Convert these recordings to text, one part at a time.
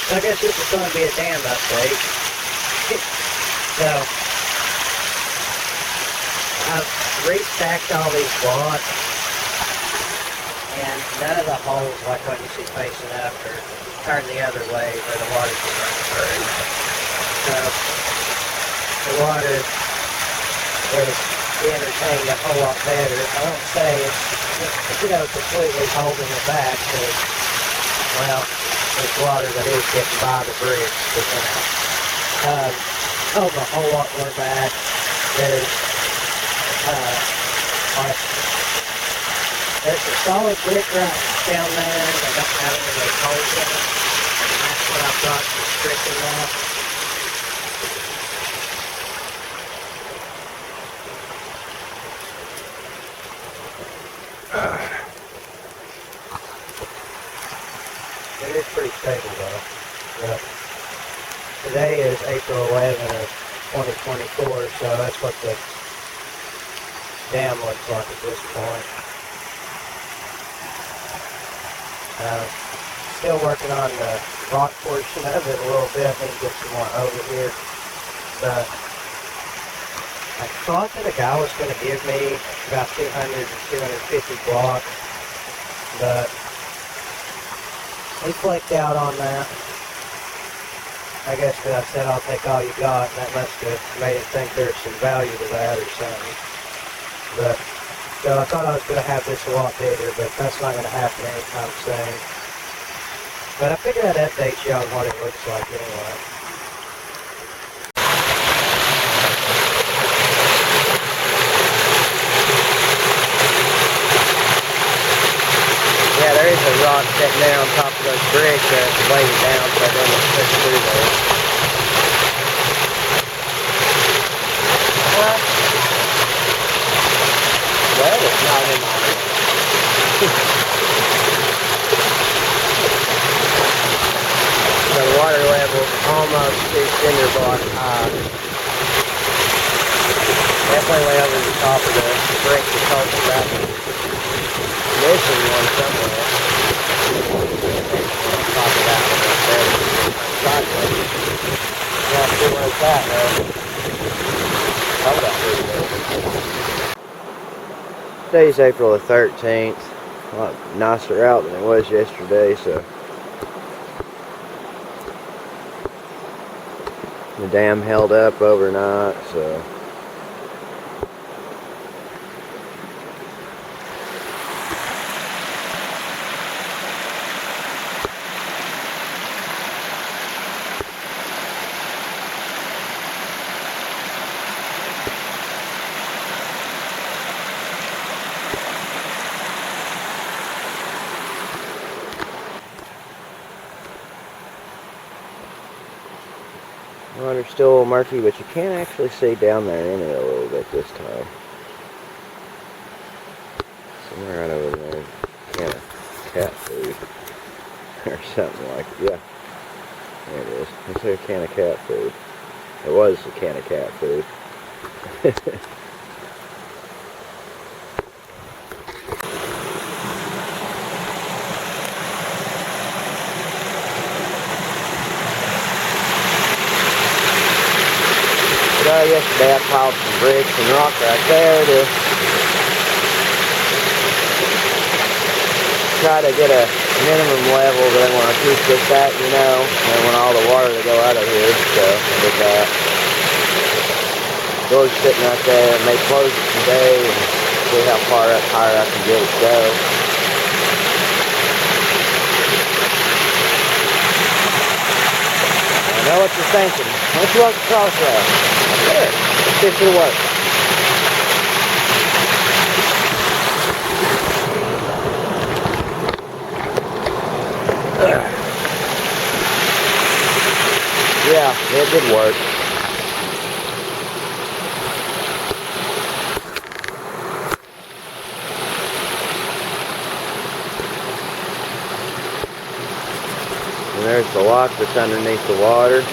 So I guess this is going to be a dam update. So, I've restacked all these blocks, and none of the holes, like what you see facing up, are turned the other way where the water's just running through. So, the water is being retained a whole lot better. I won't say it's, completely holding it back, because, well, there's water that is getting by the bridge, but, holding a whole lot more back. There's there's a solid brick right down there that don't have any of those holes in it, and that's what I've got restricting that. It is pretty stable though. But today is April 11 of 2024, so that's what the dam looks like at this point. Still working on the rock portion of it a little bit. I need to get some more over here. But I thought that a guy was going to give me about 200 to 250 blocks, but he flaked out on that. I guess because I said I'll take all you got, and that must have made him think there's some value to that or something. But so I thought I was going to have this a lot bigger, but that's not going to happen anytime soon. But I figured I'd update you on what it looks like anyway. Yeah, there is a rock sitting there on top of those bricks that's weighted down so it doesn't push through there. Well, it's not in my way. So the water level almost to cinder block high. Definitely way over the top of the brick that's holding it back. Missing one somewhere. On top of that one right there. Sideways. Yeah, see where it's at though. Hold up here. Today's April the 13th. A lot nicer out than it was yesterday, so the dam held up overnight, so water's still a little murky, but you can actually see down there in it a little bit this time. Somewhere right over there, can of cat food or something like it. Yeah, there it is. It's a can of cat food. It was a can of cat food. Yesterday I piled some bricks and rock right there to try to get a minimum level that I want to keep this at, you know, and I want all the water to go out of here, so I did that. Door's sitting right there, and they close it today and see how far up higher I can get it to go. I know what you're thinking. Why don't you walk across that? There. Let's see if it'll work. Yeah, it did work. And there's the lock that's underneath the water.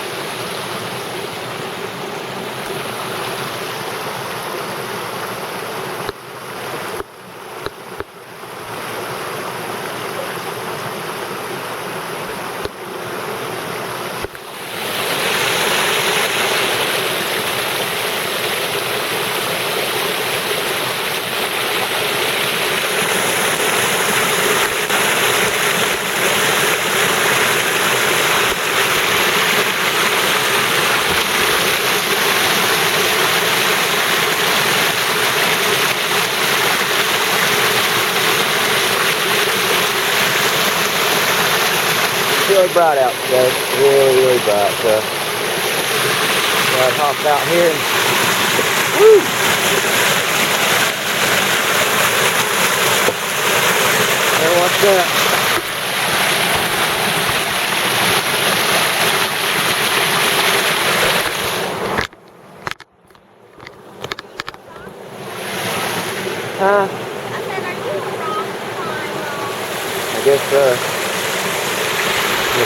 really bright out today. Really bright. So I'd hop out here and woo! Hey, what's that? Huh? I guess the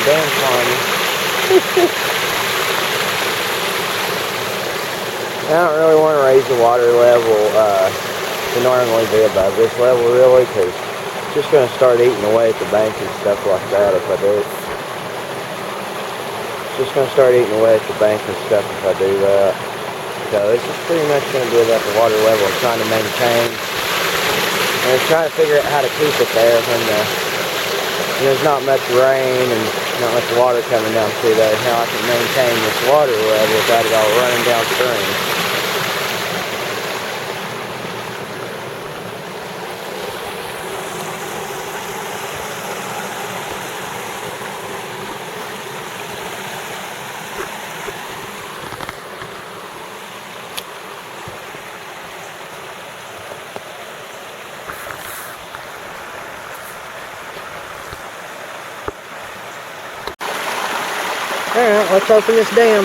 damn climbing. I don't really want to raise the water level to normally be above this level really, because it's just going to start eating away at the bank and stuff like that if I do. It's just going to start eating away at the bank and stuff if I do that. So this is pretty much going to be about the water level I'm trying to maintain. And I'm trying to figure out how to keep it there when there's not much rain and not much water coming down through there. How I can maintain this water level without it all running downstream. Alright, let's open this dam.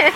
What'd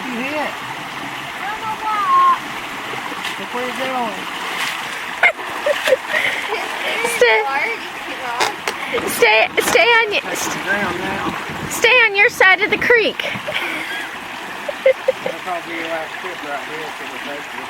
you hit? Look where you're going. Stay on your side of the creek. That'll probably be your last trip right here till we take you.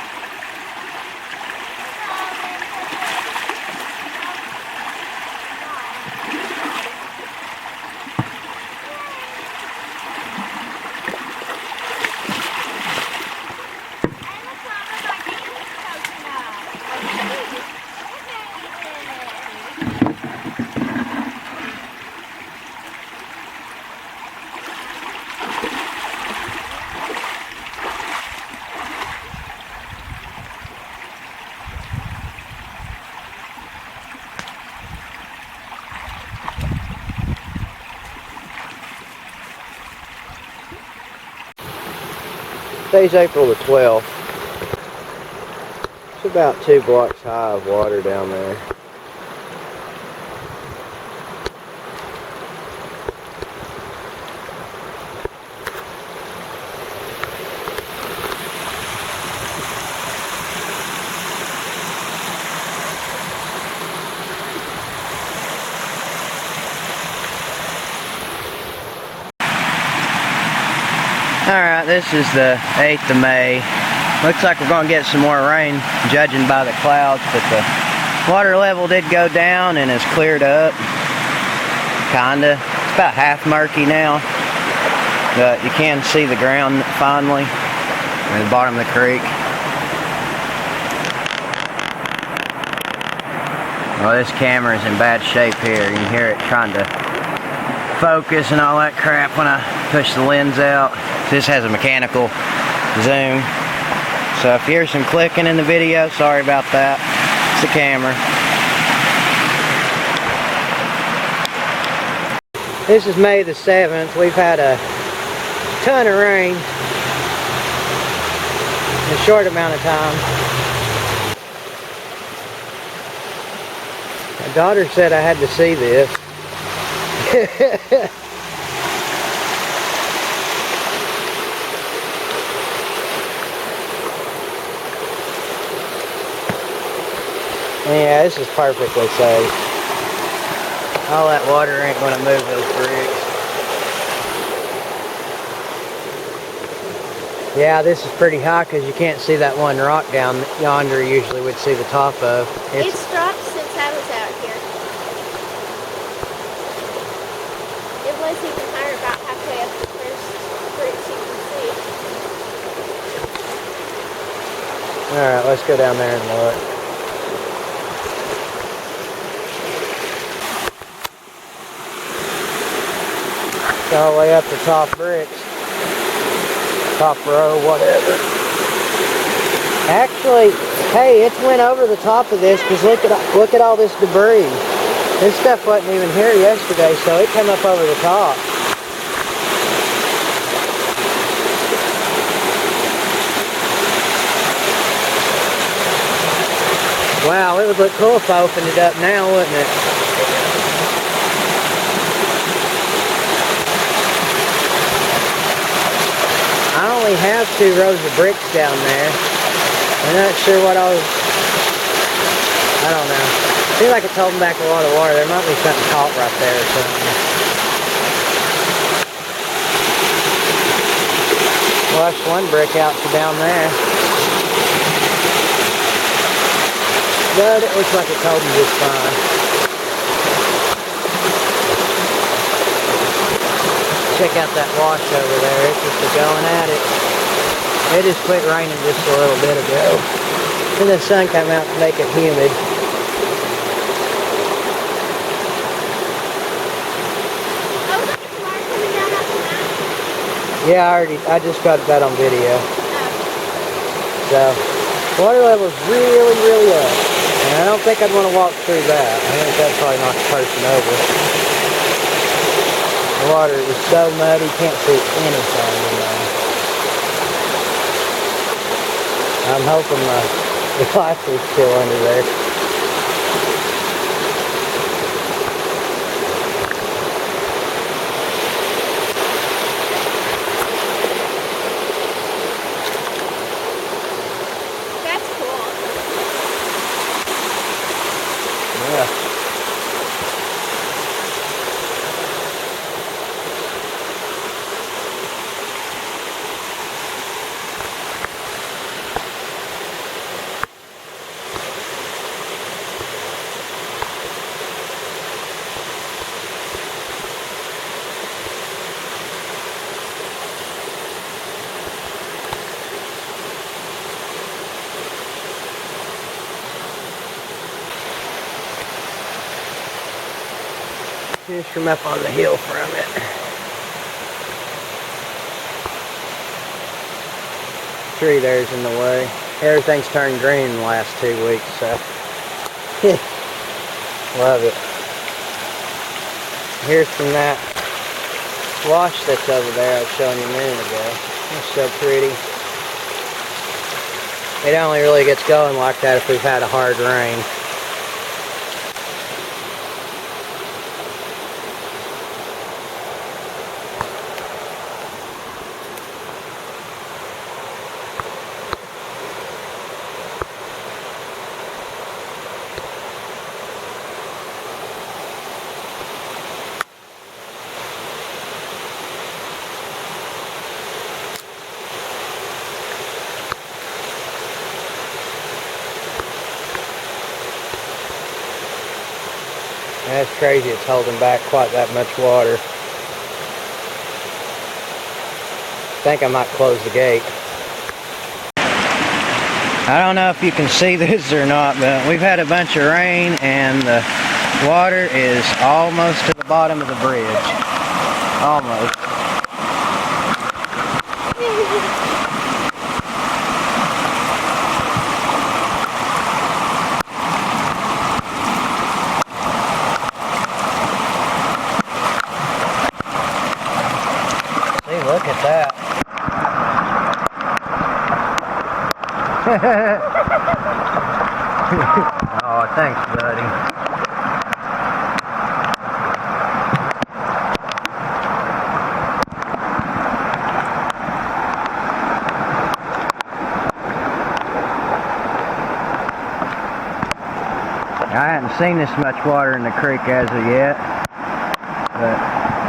Today's April the 12th. It's about 2 blocks high of water down there. Alright, this is the 8th of May. Looks like we're going to get some more rain, judging by the clouds, but the water level did go down and has cleared up. Kinda. It's about half murky now, but you can see the ground finally at the bottom of the creek. Well, this camera is in bad shape here. You can hear it trying to focus and all that crap when I push the lens out. This has a mechanical zoom, so if you hear some clicking in the video, sorry about that. It's the camera. This is May the 7th. We've had a ton of rain in a short amount of time. My daughter said I had to see this. Yeah, this is perfectly safe. All that water ain't going to move those bricks. Yeah, this is pretty high because you can't see that one rock down yonder you usually would see the top of. It's dropped since I was out here. It was even higher about halfway up the first bricks you can see. Alright, let's go down there and look. It's all the way up the top bricks. Top row, whatever. Actually, hey, it went over the top of this because look at all this debris. This stuff wasn't even here yesterday, so it came up over the top. Wow, it would look cool if I opened it up now, wouldn't it? I only have 2 rows of bricks down there. I'm not sure what I don't know. Seems like it's holding back a lot of water. There might be something caught right there or something. Wash one brick out to down there. But it looks like it's holding just fine. Check out that wash over there. It's just going at it. It just quit raining just a little bit ago. And the sun came out to make it humid. Yeah, I just got that on video. So, water level's really, really up. And I don't think I'd want to walk through that. I think that'd probably knock the person over. The water is so muddy, you can't see anything in there. I'm hoping the glass is still under there. Just from up on the hill from it. Tree there's in the way. Everything's turned green in the last 2 weeks, so love it. Here's from that wash that's over there I was showing you a minute ago. It's so pretty. It only really gets going like that if we've had a hard rain. That's crazy, it's holding back quite that much water. I think I might close the gate. I don't know if you can see this or not, but we've had a bunch of rain and the water is almost to the bottom of the bridge. Almost. Look at that. Oh, thanks, buddy. I haven't seen this much water in the creek as of yet, but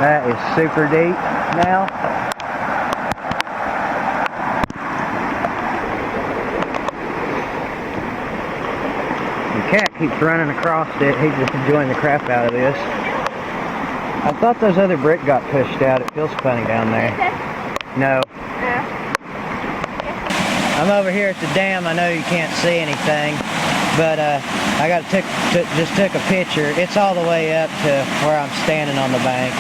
that is super deep now. The cat keeps running across it. He's just enjoying the crap out of this. I thought those other brick got pushed out. It feels funny down there. No. I'm over here at the dam. I know you can't see anything, but I just took a picture. It's all the way up to where I'm standing on the bank.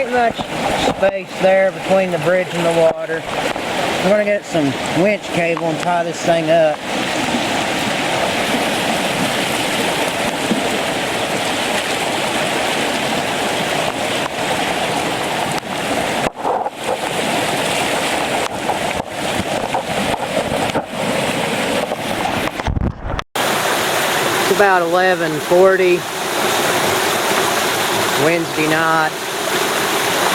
Much space there between the bridge and the water. We're going to get some winch cable and tie this thing up. about 11:40 Wednesday night.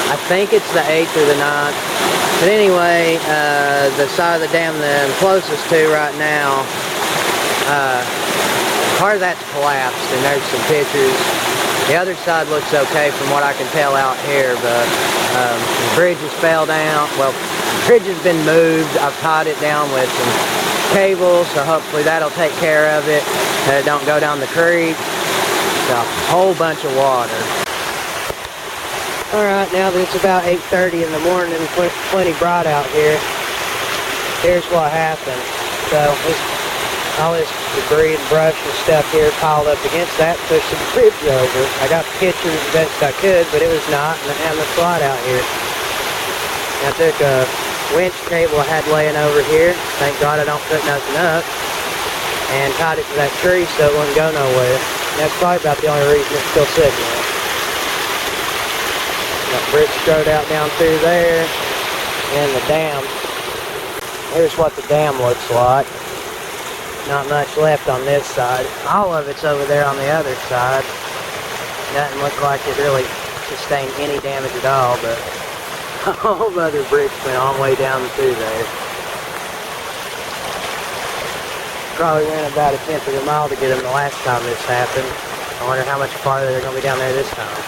I think it's the 8th or the 9th. But anyway, the side of the dam that I'm closest to right now, part of that's collapsed, and there's some pictures. The other side looks okay from what I can tell out here, but the bridge has fell down. Well, the bridge has been moved. I've tied it down with some cables, so hopefully that'll take care of it, that it don't go down the creek. It's a whole bunch of water. Alright, now that it's about 8:30 in the morning, plenty bright out here, here's what happened. So, all this debris and brush and stuff here piled up against that, pushed the bridge over. I got pictures as best I could, but it was not, and I had the slide out here. I took a winch cable I had laying over here, thank God I don't put nothing up, and tied it to that tree so it wouldn't go nowhere. That's probably about the only reason it's still sitting there. Got bricks strode out down through there, and the dam. Here's what the dam looks like. Not much left on this side. All of it's over there on the other side. Doesn't look like it really sustained any damage at all, but all the other bricks went all the way down through there. Probably went about 1/10 of a mile to get them the last time this happened. I wonder how much farther they're going to be down there this time.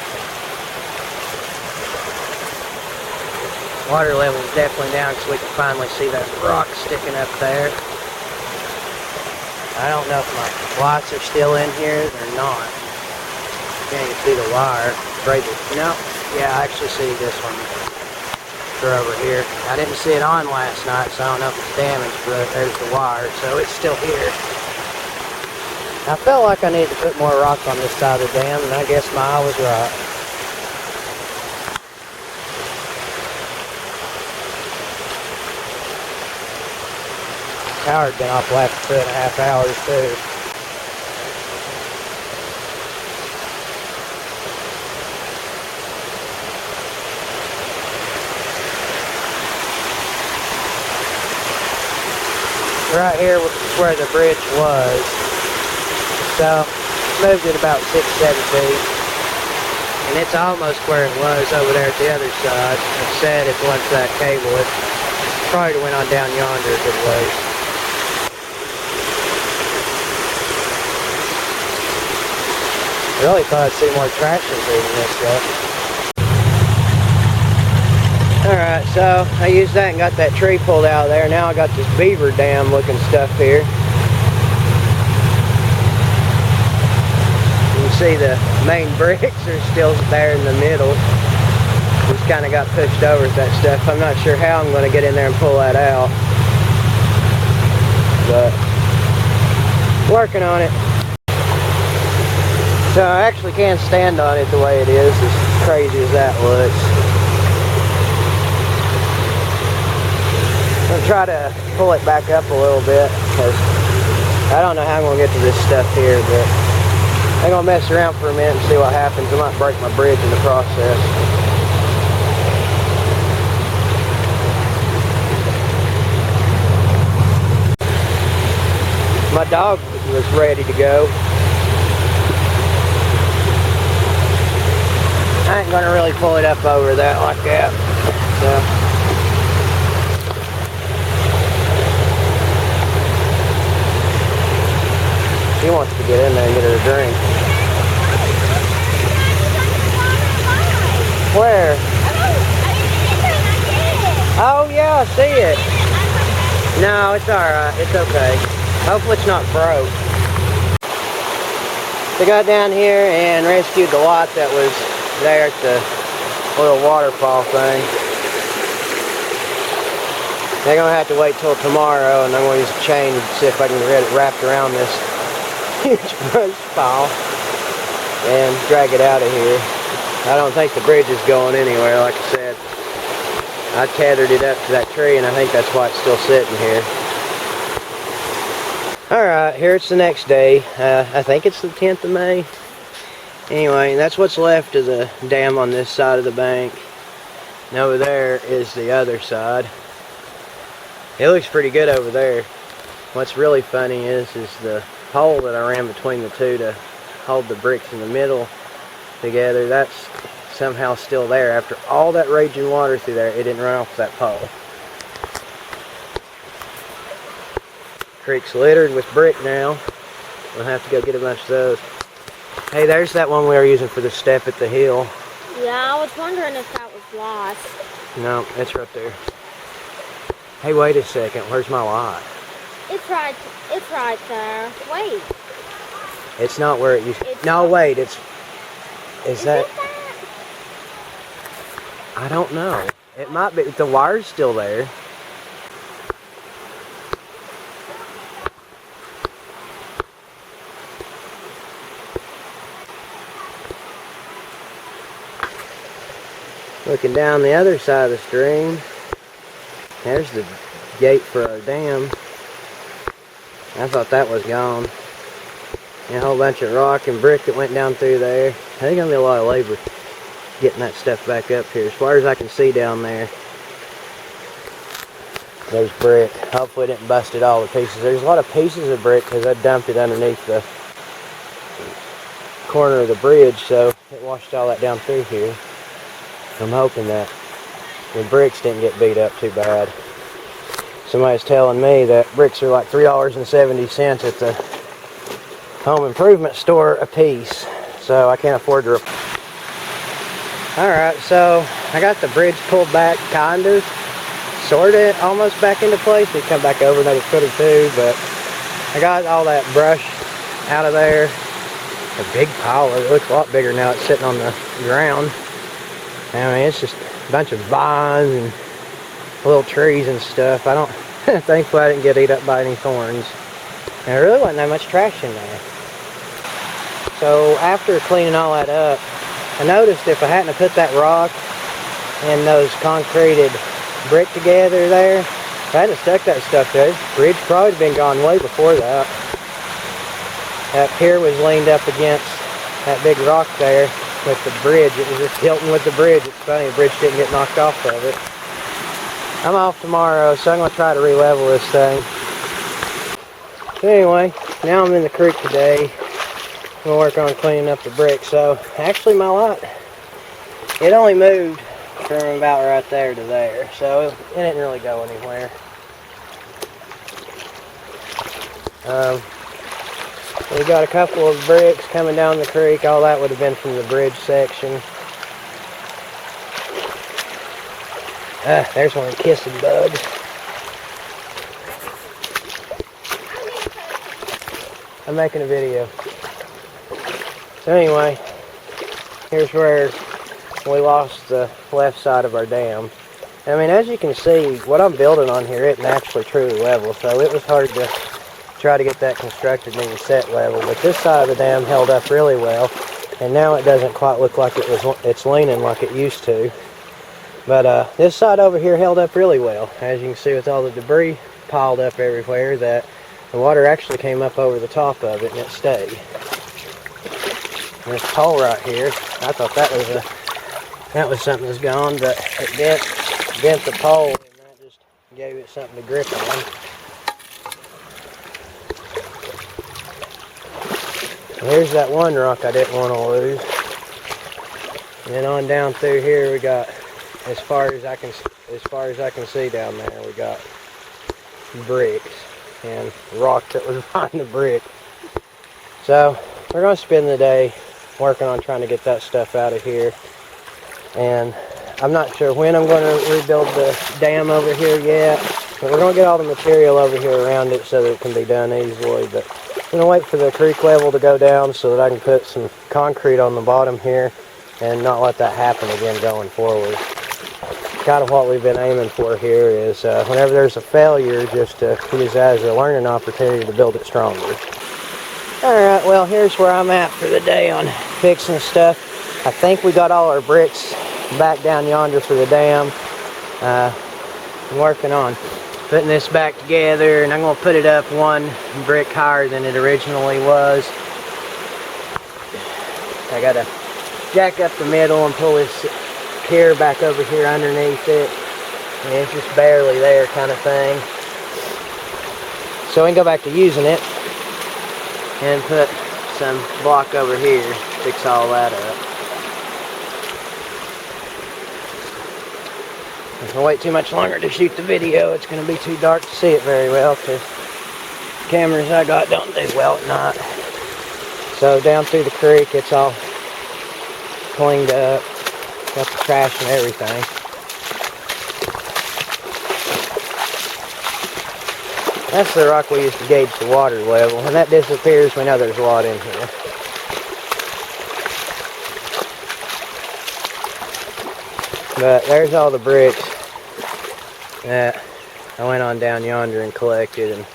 Water level is definitely down because we can finally see that rock sticking up there. I don't know if my lights are still in here or not. Can't even see the wire. No, yeah, I actually see this one. They're over here. I didn't see it on last night, so I don't know if it's damaged, but there's the wire, so it's still here. I felt like I needed to put more rock on this side of the dam, and I guess my eye was right. Power had been off the last 2.5 hours too. Right here is where the bridge was. So, moved it about 6-7 feet. And it's almost where it was over there at the other side. It said if it wasn't for that cable, it probably went on down yonder a good ways. I really thought I'd see more traction moving this stuff. Alright, so I used that and got that tree pulled out of there. Now I got this beaver dam looking stuff here. You can see the main bricks are still there in the middle. Just kind of got pushed over with that stuff. I'm not sure how I'm going to get in there and pull that out. But, working on it. So I actually can't stand on it the way it is, as crazy as that looks. I'm going to try to pull it back up a little bit, because I don't know how I'm going to get to this stuff here, but I'm going to mess around for a minute and see what happens. I might break my bridge in the process. My dog was ready to go. I ain't gonna really pull it up over that like that. So. She wants to get in there and get her a drink. Where? Oh yeah, I see it. No, it's alright. It's okay. Hopefully it's not broke. They got down here and rescued the lot that was there at the little waterfall thing. They're going to have to wait till tomorrow, and I'm going to use a chain and see if I can get it wrapped around this huge brush pile and drag it out of here. I don't think the bridge is going anywhere, like I said. I tethered it up to that tree, and I think that's why it's still sitting here. Alright, here it's the next day. I think it's the 10th of May. Anyway, that's what's left of the dam on this side of the bank. And over there is the other side. It looks pretty good over there. What's really funny is the pole that I ran between the two to hold the bricks in the middle together, that's somehow still there. After all that raging water through there, it didn't run off that pole. Creek's littered with brick now. We'll have to go get a bunch of those. Hey, there's that one we were using for the step at the hill. Yeah, I was wondering if that was lost. No, it's right there. Hey, wait a second. Where's my lot? It's right there. Wait. It's not where it used to. It's No, not. wait. Is that? It that? I don't know. It might be. The wire's still there. Looking down the other side of the stream, there's the gate for our dam. I thought that was gone. And a whole bunch of rock and brick that went down through there. I think gonna be a lot of labor getting that stuff back up here. As far as I can see down there, there's brick. Hopefully it didn't busted all the pieces. There's a lot of pieces of brick because I dumped it underneath the corner of the bridge, so it washed all that down through here. I'm hoping that the bricks didn't get beat up too bad. Somebody's telling me that bricks are like $3.70 at the home improvement store a piece, so I can't afford to. Alright, so I got the bridge pulled back, kinda, sorta, almost back into place. We come back over another foot or two, but I got all that brush out of there. A big pile. It looks a lot bigger now. It's sitting on the ground. I mean, it's just a bunch of vines and little trees and stuff. I don't, thankfully I didn't get eat up by any thorns. And there really wasn't that much trash in there. So after cleaning all that up, I noticed if I hadn't have put that rock and those concreted brick together there, if I hadn't stuck that stuff there, the bridge probably would have been gone way before that. That pier was leaned up against that big rock there with the bridge. It was just tilting with the bridge. It's funny, the bridge didn't get knocked off of it. I'm off tomorrow, so I'm going to try to re-level this thing. So anyway, now I'm in the creek today. I'm going to work on cleaning up the brick. So actually my lot, it only moved from about right there to there. So it didn't really go anywhere. We got a couple of bricks coming down the creek. All that would have been from the bridge section. There's one kissing bugs. I'm making a video. So anyway, here's where we lost the left side of our dam. I mean, as you can see, what I'm building on here isn't actually truly level, so it was hard to try to get that constructed and even set level. But this side of the dam held up really well, and now it doesn't quite look like it's leaning like it used to. But this side over here held up really well. As you can see with all the debris piled up everywhere, that the water actually came up over the top of it and it stayed. And this pole right here, I thought that was something that's gone, but it bent the pole, and that just gave it something to grip on. And here's that one rock I didn't want to lose. And then on down through here we got, as far as I can see down there, we got bricks and rock that was behind the brick. So we're going to spend the day working on trying to get that stuff out of here. And I'm not sure when I'm going to rebuild the dam over here yet, but we're going to get all the material over here around it so that it can be done easily. But I'm going to wait for the creek level to go down so that I can put some concrete on the bottom here and not let that happen again going forward. Kind of what we've been aiming for here is whenever there's a failure, just to use that as a learning opportunity to build it stronger. Alright, well here's where I'm at for the day on fixing stuff. I think we got all our bricks back down yonder for the dam. I'm working on putting this back together, and I'm going to put it up one brick higher than it originally was. I got to jack up the middle and pull this pier back over here underneath it. And it's just barely there kind of thing. So we can go back to using it. and put some block over here, fix all that up. If I wait too much longer to shoot the video, it's going to be too dark to see it very well because the cameras I got don't do well at night. So down through the creek, it's all cleaned up, got the trash and everything. That's the rock we used to gauge the water level. When that disappears, we know there's a lot in here. But there's all the bricks that I went on down yonder and collected, and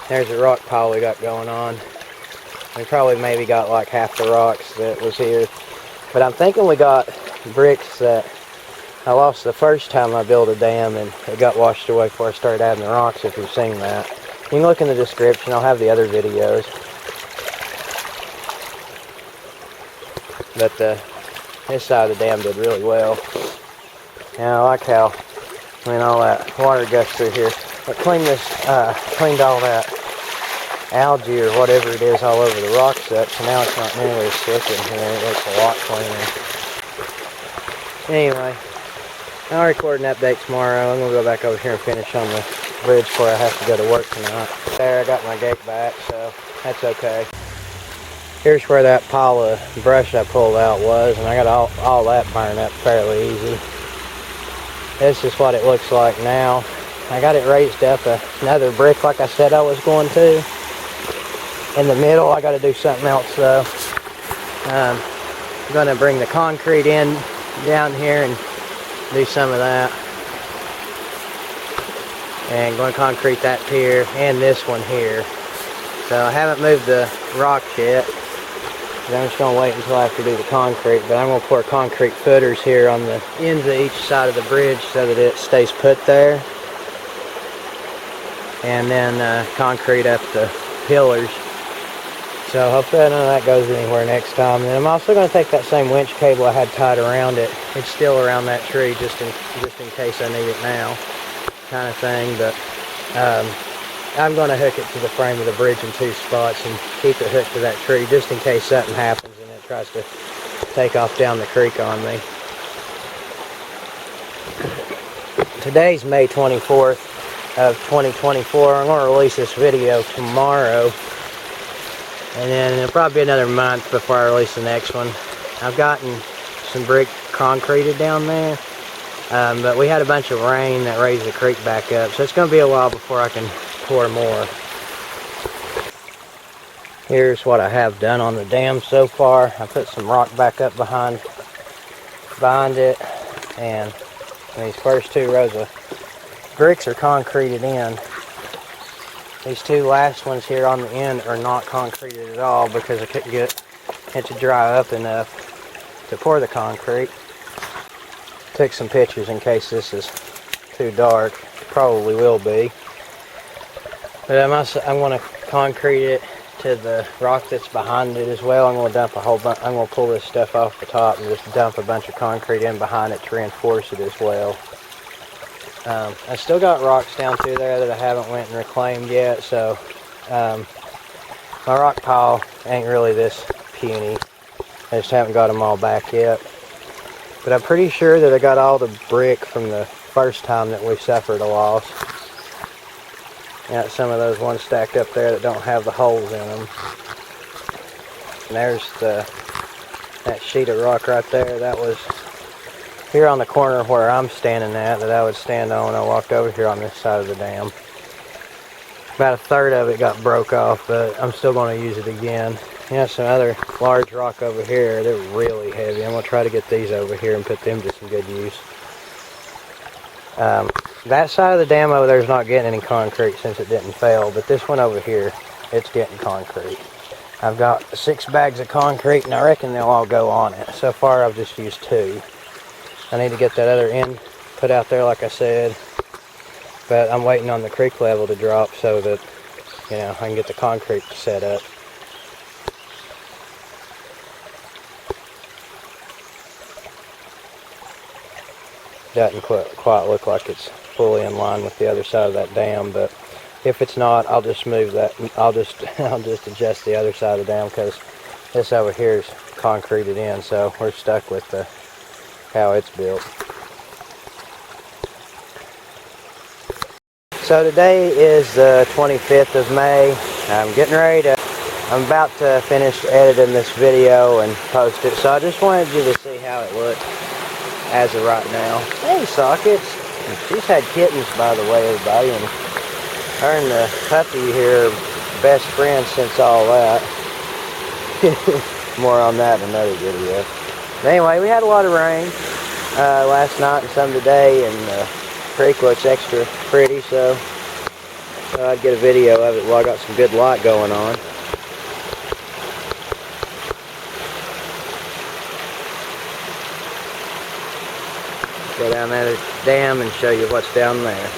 there's a rock pile we got going on. We probably maybe got like half the rocks that was here. But I'm thinking we got bricks that I lost the first time I built a dam, and it got washed away before I started adding the rocks, if you've seen that. You can look in the description, I'll have the other videos. But this side of the dam did really well. And I like how when all that water gusts through here, it cleaned all that algae or whatever it is all over the rocks up, so now it's not nearly as thick in here. It looks a lot cleaner. Anyway, I'll record an update tomorrow. I'm going to go back over here and finish on the bridge before I have to go to work tonight. There, I got my gate back, so that's okay. Here's where that pile of brush I pulled out was, and I got all that burned up fairly easy. This is what it looks like now. I got it raised up another brick like I said I was going to. In the middle, I got to do something else though. I'm going to bring the concrete in down here and do some of that. And going to concrete that pier and this one here. So I haven't moved the rocks yet. I'm just going to wait until after I do the concrete. But I'm going to pour concrete footers here on the ends of each side of the bridge so that it stays put there. And then concrete up the pillars. So hopefully none of that goes anywhere next time. And I'm also going to take that same winch cable I had tied around it. It's still around that tree just in case I need it now, kind of thing. But I'm going to hook it to the frame of the bridge in 2 spots and keep it hooked to that tree just in case something happens and it tries to take off down the creek on me. Today's May 24th of 2024. I'm going to release this video tomorrow. And then it'll probably be another month before I release the next one. I've gotten some brick concreted down there. But we had a bunch of rain that raised the creek back up. So it's going to be a while before I can pour more. Here's what I have done on the dam so far. I put some rock back up behind it. And these first 2 rows of bricks are concreted in. These 2 last ones here on the end are not concreted at all because I couldn't get it to dry up enough to pour the concrete. Took some pictures in case this is too dark. Probably will be. But I'm going to concrete it to the rock that's behind it as well. I'm going to dump a whole bunch. I'm going to pull this stuff off the top and just dump a bunch of concrete in behind it to reinforce it as well. I still got rocks down through there that I haven't went and reclaimed yet, so my rock pile ain't really this puny. I just haven't got them all back yet. But I'm pretty sure that I got all the brick from the first time that we suffered a loss. Got some of those ones stacked up there that don't have the holes in them. And there's that sheet of rock right there. That was here on the corner where I'm standing at, that I would stand on. I walked over here on this side of the dam. About a third of it got broke off, but I'm still going to use it again. Some other large rock over here. They're really heavy. I'm going to try to get these over here and put them to some good use. That side of the dam over there is not getting any concrete since it didn't fail, but this one over here, it's getting concrete. I've got 6 bags of concrete, and I reckon they'll all go on it. So far, I've just used 2. I need to get that other end put out there like I said, but I'm waiting on the creek level to drop so that, I can get the concrete set up. Doesn't quite look like it's fully in line with the other side of that dam, but If it's not, I'll just move that. I'll just adjust the other side of the dam because this over here is concreted in, so we're stuck with how it's built. So today is the 25th of May. I'm about to finish editing this video and post it. So I just wanted you to see how it looks as of right now. Hey, Sockets. She's had kittens, by the way, everybody. And her and the puppy here are best friends since all that. More on that in another video. But anyway, we had a lot of rain last night and some today, and the creek looks extra pretty, so I'd get a video of it while I got some good light going on. Go down that dam and show you what's down there.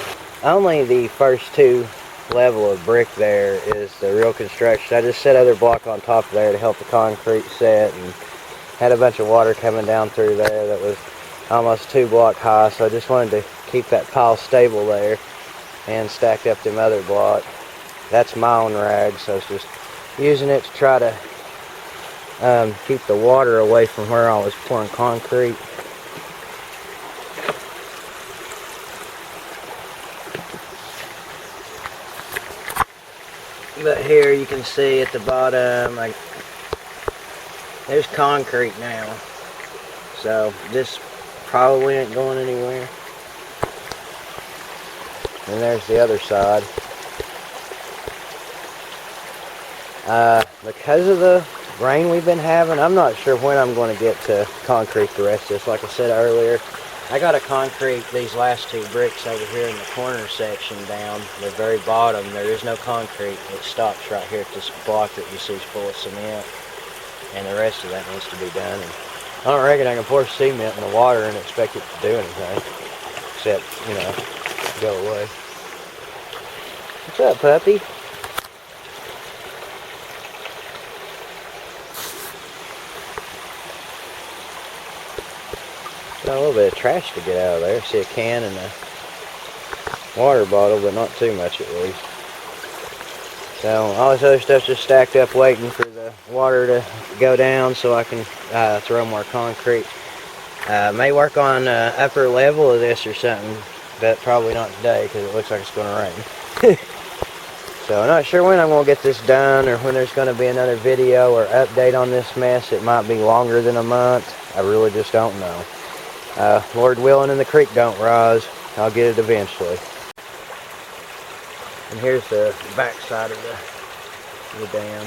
Only the first two level of brick there is the real construction. I just set other block on top of there to help the concrete set, and had a bunch of water coming down through there that was almost 2 block high, so I just wanted to keep that pile stable there and stacked up them other block. That's my own rag, so it's just using it to try to keep the water away from where I was pouring concrete. But here you can see at the bottom, there's concrete now, so this probably ain't going anywhere. And there's the other side. Because of the rain we've been having, I'm not sure when I'm going to get to concrete the rest of this. Like I said earlier, I got to concrete these last 2 bricks over here in the corner section down the very bottom. There is no concrete. It stops right here at this block that you see is full of cement, and the rest of that needs to be done. And I don't reckon I can pour cement in the water and expect it to do anything, except, you know, go away. What's up, puppy? Got a little bit of trash to get out of there. See a can and a water bottle, but not too much at least. So all this other stuff's just stacked up waiting for the water to go down so I can throw more concrete. May work on upper level of this or something, but probably not today because it looks like it's going to rain. So I'm not sure when I'm going to get this done or when there's going to be another video or update on this mess. It might be longer than a month. I really just don't know. Lord willing and the creek don't rise, I'll get it eventually. And here's the back side of the dam.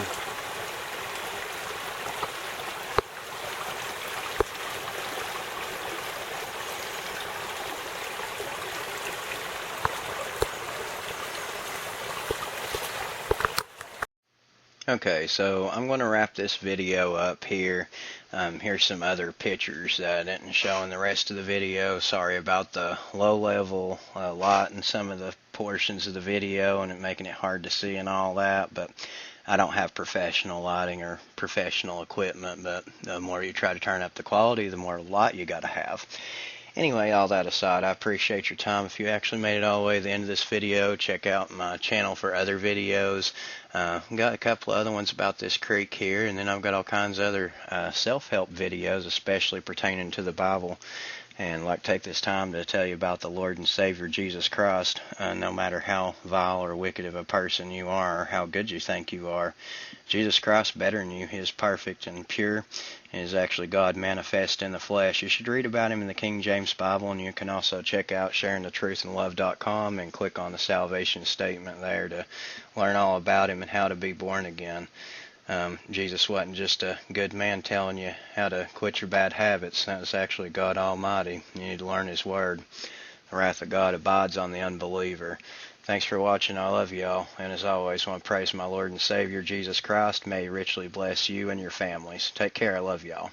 Okay, so I'm going to wrap this video up here. Here's some other pictures that I didn't show in the rest of the video. Sorry about the low level light in some of the portions of the video and it making it hard to see and all that, but I don't have professional lighting or professional equipment, but the more you try to turn up the quality, the more light you got to have. Anyway, all that aside, I appreciate your time. If you actually made it all the way to the end of this video, check out my channel for other videos. Got a couple of other ones about this creek here, and then I've got all kinds of other self-help videos, especially pertaining to the Bible. And I'd like to take this time to tell you about the Lord and Savior Jesus Christ. No matter how vile or wicked of a person you are, or how good you think you are, Jesus Christ better than you. He is perfect and pure, and is actually God manifest in the flesh. You should read about him in the King James Bible, and you can also check out sharingthetruthandlove.com and click on the salvation statement there to learn all about him and how to be born again. Jesus wasn't just a good man telling you how to quit your bad habits. That was actually God Almighty. You need to learn his word. The wrath of God abides on the unbeliever. Thanks for watching. I love y'all. And as always, I want to praise my Lord and Savior Jesus Christ. May he richly bless you and your families. Take care. I love y'all.